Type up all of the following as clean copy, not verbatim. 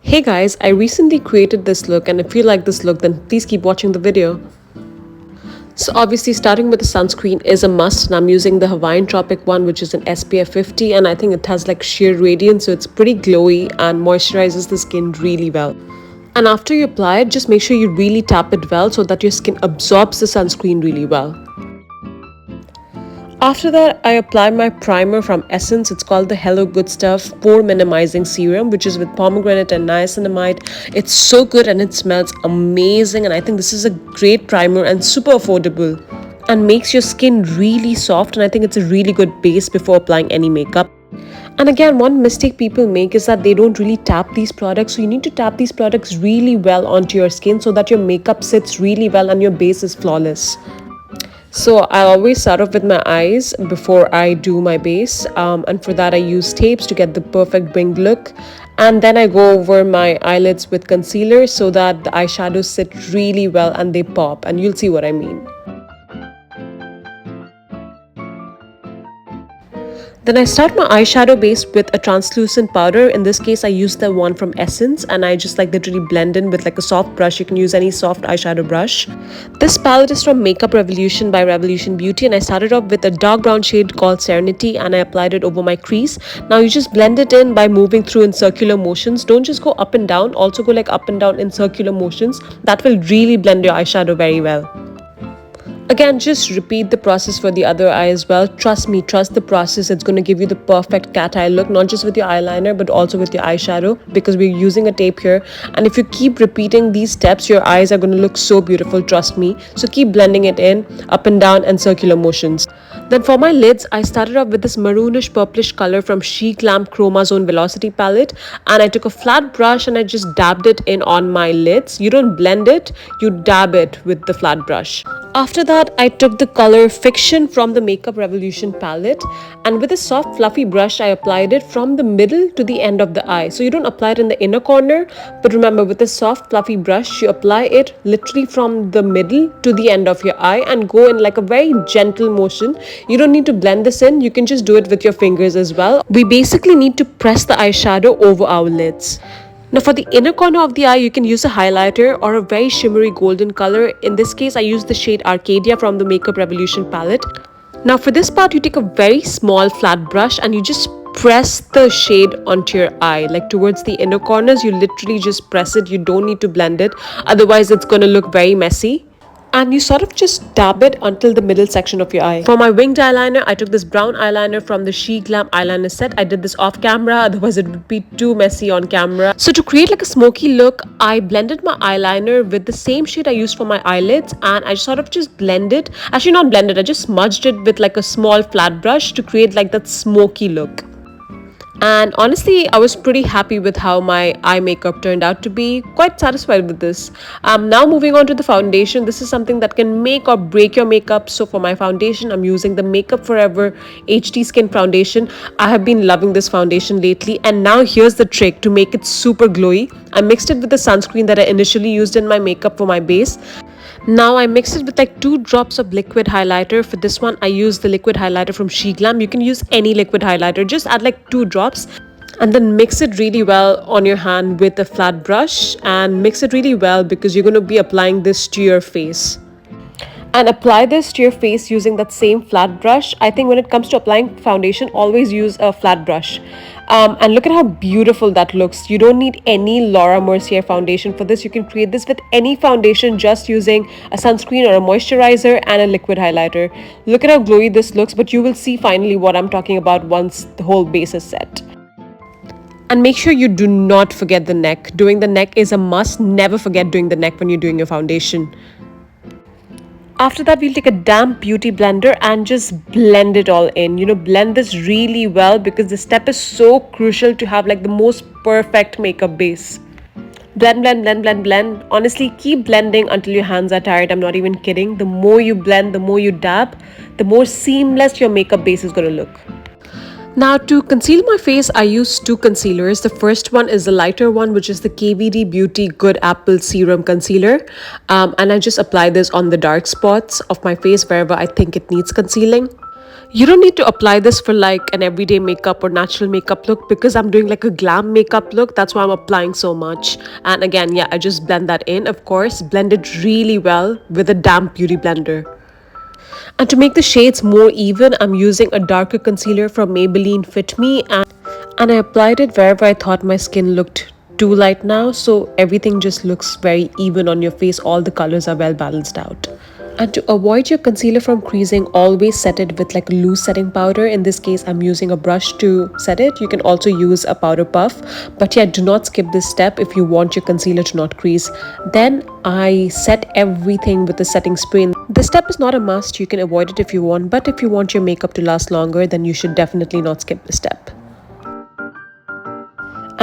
Hey guys, I recently created this look, and if you like this look then please keep watching the video. So obviously starting with the sunscreen is a must, and I'm using the Hawaiian Tropic one, which is an SPF 50, and I think it has like sheer radiance, so it's pretty glowy and moisturizes the skin really well. And after you apply it, just make sure you really tap it well so that your skin absorbs the sunscreen really well. After that, I apply my primer from Essence. It's called the Hello Good Stuff Pore Minimizing Serum, which is with pomegranate and niacinamide. It's so good and it smells amazing. And I think this is a great primer and super affordable and makes your skin really soft. And I think it's a really good base before applying any makeup. And again, one mistake people make is that they don't really tap these products. So you need to tap these products really well onto your skin so that your makeup sits really well and your base is flawless. So I always start off with my eyes before I do my base, and for that I use tapes to get the perfect winged look, and then I go over my eyelids with concealer so that the eyeshadows sit really well and they pop, and you'll see what I mean. Then I start my eyeshadow base with a translucent powder. In this case, I use the one from Essence, and I just like literally blend in with like a soft brush. You can use any soft eyeshadow brush. This palette is from Makeup Revolution by Revolution Beauty, and I started off with a dark brown shade called Serenity, and I applied it over my crease. Now you just blend it in by moving through in circular motions. Don't just go up and down, also go like up and down in circular motions. That will really blend your eyeshadow very well. Again, just repeat the process for the other eye as well. Trust me, trust the process. It's going to give you the perfect cat eye look, not just with your eyeliner, but also with your eyeshadow, because we're using a tape here. And if you keep repeating these steps, your eyes are going to look so beautiful, trust me. So keep blending it in, up and down, and circular motions. Then for my lids, I started off with this maroonish purplish color from Glam Chroma Zone Velocity palette. And I took a flat brush and I just dabbed it in on my lids. You don't blend it, you dab it with the flat brush. After that, I took the color Fiction from the Makeup Revolution palette, and with a soft fluffy brush I applied it from the middle to the end of the eye. So you don't apply it in the inner corner, but remember, with a soft fluffy brush you apply it literally from the middle to the end of your eye and go in like a very gentle motion. You don't need to blend this in, you can just do it with your fingers as well. We basically need to press the eyeshadow over our lids. Now for the inner corner of the eye, you can use a highlighter or a very shimmery golden color. In this case, I use the shade Arcadia from the Makeup Revolution palette. Now for this part, you take a very small flat brush and you just press the shade onto your eye, like towards the inner corners. You literally just press it. You don't need to blend it. Otherwise, it's going to look very messy. And you sort of just dab it until the middle section of your eye. For my winged eyeliner, I took this brown eyeliner from the Glam eyeliner set. I did this off camera, otherwise it would be too messy on camera. So to create like a smoky look, I blended my eyeliner with the same shade I used for my eyelids, and I sort of just blended, actually not blended, I just smudged it with like a small flat brush to create like that smoky look. And honestly, I was pretty happy with how my eye makeup turned out to be. Quite satisfied with this. Now moving on to the foundation. This is something that can make or break your makeup. So for my foundation, I'm using the Makeup Forever HD Skin Foundation. I have been loving this foundation lately. And now here's the trick to make it super glowy. I mixed it with the sunscreen that I initially used in my makeup for my base. Now I mixed it with like 2 drops of liquid highlighter. For this one, I used the liquid highlighter from Glam. You can use any liquid highlighter. Just add like 2 drops and then mix it really well on your hand with a flat brush, and mix it really well because you're going to be applying this to your face. And apply this to your face using that same flat brush. I think when it comes to applying foundation, always use a flat brush. And look at how beautiful that looks. You don't need any Laura Mercier foundation for this. You can create this with any foundation just using a sunscreen or a moisturizer and a liquid highlighter. Look at how glowy this looks, but you will see finally what I'm talking about once the whole base is set. And make sure you do not forget the neck. Doing the neck is a must. Never forget doing the neck when you're doing your foundation. After that, we'll take a damp beauty blender and just blend it all in. Blend this really well because this step is so crucial to have like the most perfect makeup base. Blend, blend, blend, blend, blend. Honestly, keep blending until your hands are tired. I'm not even kidding. The more you blend, the more you dab, the more seamless your makeup base is going to look. Now to conceal my face, I use 2 concealers. The first one is the lighter one, which is the KVD Beauty Good Apple Serum Concealer. And I just apply this on the dark spots of my face wherever I think it needs concealing. You don't need to apply this for like an everyday makeup or natural makeup look because I'm doing like a glam makeup look. That's why I'm applying so much. And again, yeah, I just blend that in. Of course, blend it really well with a damp beauty blender. And to make the shades more even, I'm using a darker concealer from Maybelline Fit Me, and I applied it wherever I thought my skin looked too light now, so everything just looks very even on your face. All the colors are well balanced out. And to avoid your concealer from creasing, always set it with like a loose setting powder. In this case, I'm using a brush to set it. You can also use a powder puff, but yeah, do not skip this step if you want your concealer to not crease. Then I set everything with the setting spray. This step is not a must. You can avoid it if you want, but if you want your makeup to last longer, then you should definitely not skip this step.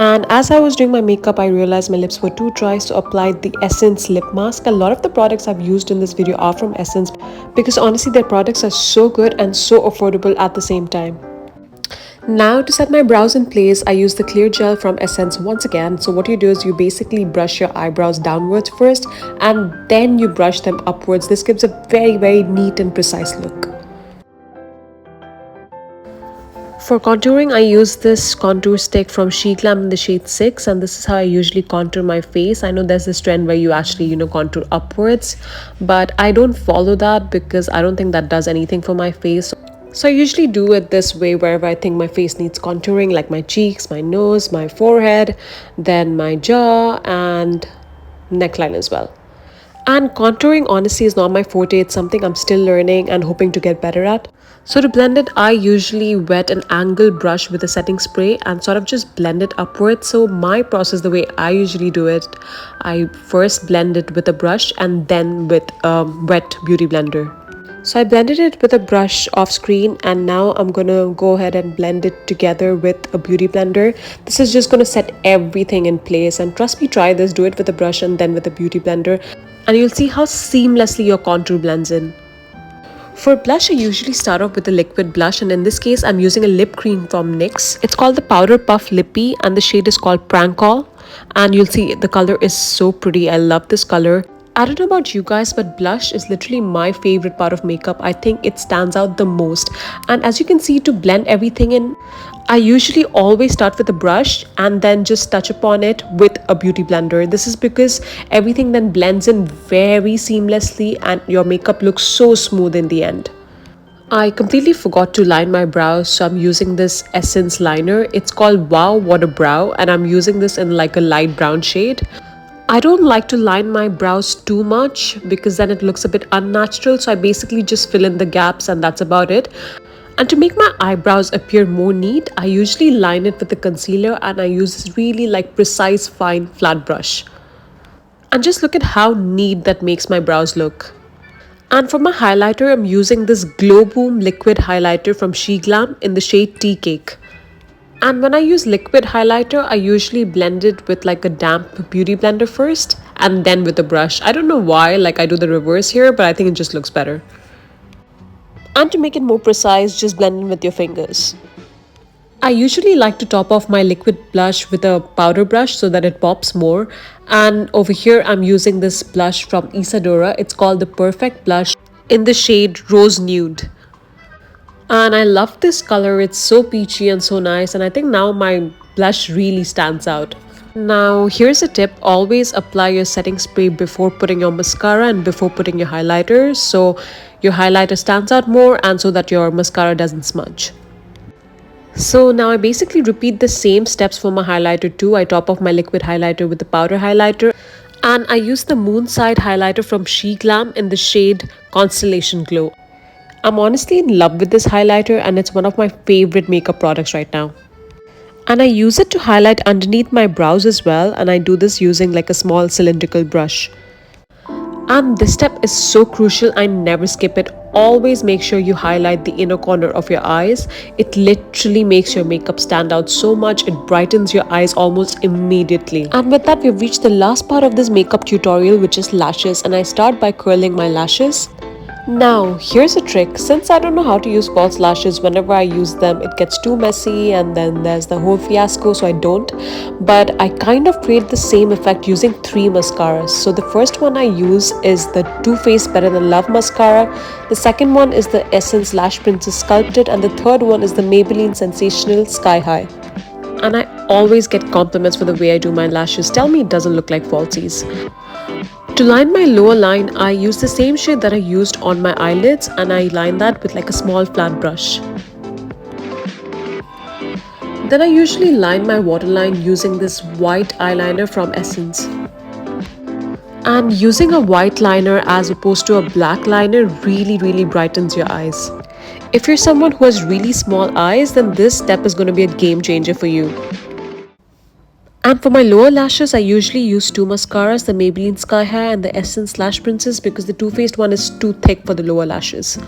And as I was doing my makeup, I realized my lips were too dry, so applied the Essence lip mask. A lot of the products I've used in this video are from Essence because honestly their products are so good and so affordable at the same time. Now to set my brows in place, I use the clear gel from Essence once again. So what you do is you basically brush your eyebrows downwards first and then you brush them upwards. This gives a very neat and precise look. For contouring, I use this contour stick from Glam in the shade 6, and this is how I usually contour my face. I know there's this trend where you actually, contour upwards, but I don't follow that because I don't think that does anything for my face. So I usually do it this way wherever I think my face needs contouring, like my cheeks, my nose, my forehead, then my jaw and neckline as well. And contouring honestly is not my forte. It's something I'm still learning and hoping to get better at. So to blend it, I usually wet an angle brush with a setting spray and sort of just blend it upwards. So my process, the way I usually do it, I first blend it with a brush and then with a wet beauty blender. So I blended it with a brush off screen, and now I'm gonna go ahead and blend it together with a beauty blender. This is just gonna set everything in place, and trust me, try this. Do it with a brush and then with a beauty blender, and you'll see how seamlessly your contour blends in. For blush, I usually start off with a liquid blush, and in this case, I'm using a lip cream from NYX. It's called the Powder Puff Lippy, and the shade is called Prank Call. And you'll see the color is so pretty. I love this color. I don't know about you guys, but blush is literally my favorite part of makeup. I think it stands out the most. And as you can see, to blend everything in, I usually always start with a brush and then just touch upon it with a beauty blender. This is because everything then blends in very seamlessly and your makeup looks so smooth in the end. I completely forgot to line my brows, so I'm using this Essence liner. It's called Wow What a Brow, and I'm using this in like a light brown shade. I don't like to line my brows too much because then it looks a bit unnatural, so I basically just fill in the gaps and that's about it. And to make my eyebrows appear more neat, I usually line it with a concealer, and I use this really like precise fine flat brush. And just look at how neat that makes my brows look. And for my highlighter, I'm using this Glow Boom liquid highlighter from Glam in the shade Tea Cake. And when I use liquid highlighter, I usually blend it with like a damp beauty blender first and then with a brush. I don't know why, like I do the reverse here, but I think it just looks better. And to make it more precise, just blend in with your fingers. I usually like to top off my liquid blush with a powder brush so that it pops more. And over here, I'm using this blush from Isadora. It's called the Perfect Blush in the shade Rose Nude. And I love this color. It's so peachy and so nice, and I think now my blush really stands out. Now here's a tip: always apply your setting spray before putting your mascara and before putting your highlighter, so your highlighter stands out more and so that your mascara doesn't smudge. So now I basically repeat the same steps for my highlighter too. I top off my liquid highlighter with the powder highlighter, and I use the Moonside highlighter from Glam in the shade Constellation Glow. I'm honestly in love with this highlighter, and it's one of my favorite makeup products right now. And I use it to highlight underneath my brows as well, and I do this using like a small cylindrical brush. And this step is so crucial, I never skip it. Always make sure you highlight the inner corner of your eyes. It literally makes your makeup stand out so much. It brightens your eyes almost immediately. And with that, we've reached the last part of this makeup tutorial, which is lashes, and I start by curling my lashes. Now, here's a trick. Since I don't know how to use false lashes, whenever I use them, it gets too messy and then there's the whole fiasco, so I don't. But I kind of create the same effect using three mascaras. So the first one I use is the Too Faced Better Than Love mascara. The second one is the Essence Lash Princess Sculpted, and the third one is the Maybelline Sensational Sky High. And I always get compliments for the way I do my lashes. Tell me it doesn't look like falsies. To line my lower line, I use the same shade that I used on my eyelids, and I line that with like a small flat brush. Then I usually line my waterline using this white eyeliner from Essence. And using a white liner as opposed to a black liner really brightens your eyes. If you're someone who has really small eyes, then this step is going to be a game changer for you. And for my lower lashes, I usually use two mascaras, the Maybelline Sky High and the Essence Lash Princess, because the Too Faced one is too thick for the lower lashes.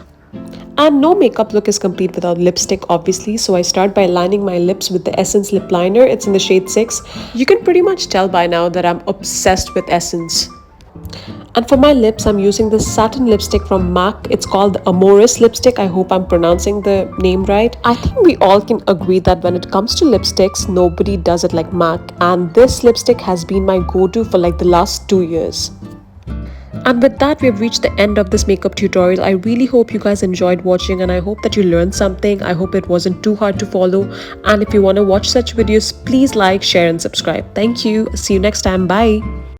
And no makeup look is complete without lipstick, obviously, so I start by lining my lips with the Essence lip liner. It's in the shade 6. You can pretty much tell by now that I'm obsessed with Essence. And for my lips, I'm using this satin lipstick from MAC. It's called the Amoris lipstick. I hope I'm pronouncing the name right. I think we all can agree that when it comes to lipsticks, nobody does it like MAC. And this lipstick has been my go-to for like the last 2 years. And with that, we've reached the end of this makeup tutorial. I really hope you guys enjoyed watching, and I hope that you learned something. I hope it wasn't too hard to follow. And if you want to watch such videos, please like, share and subscribe. Thank you. See you next time. Bye.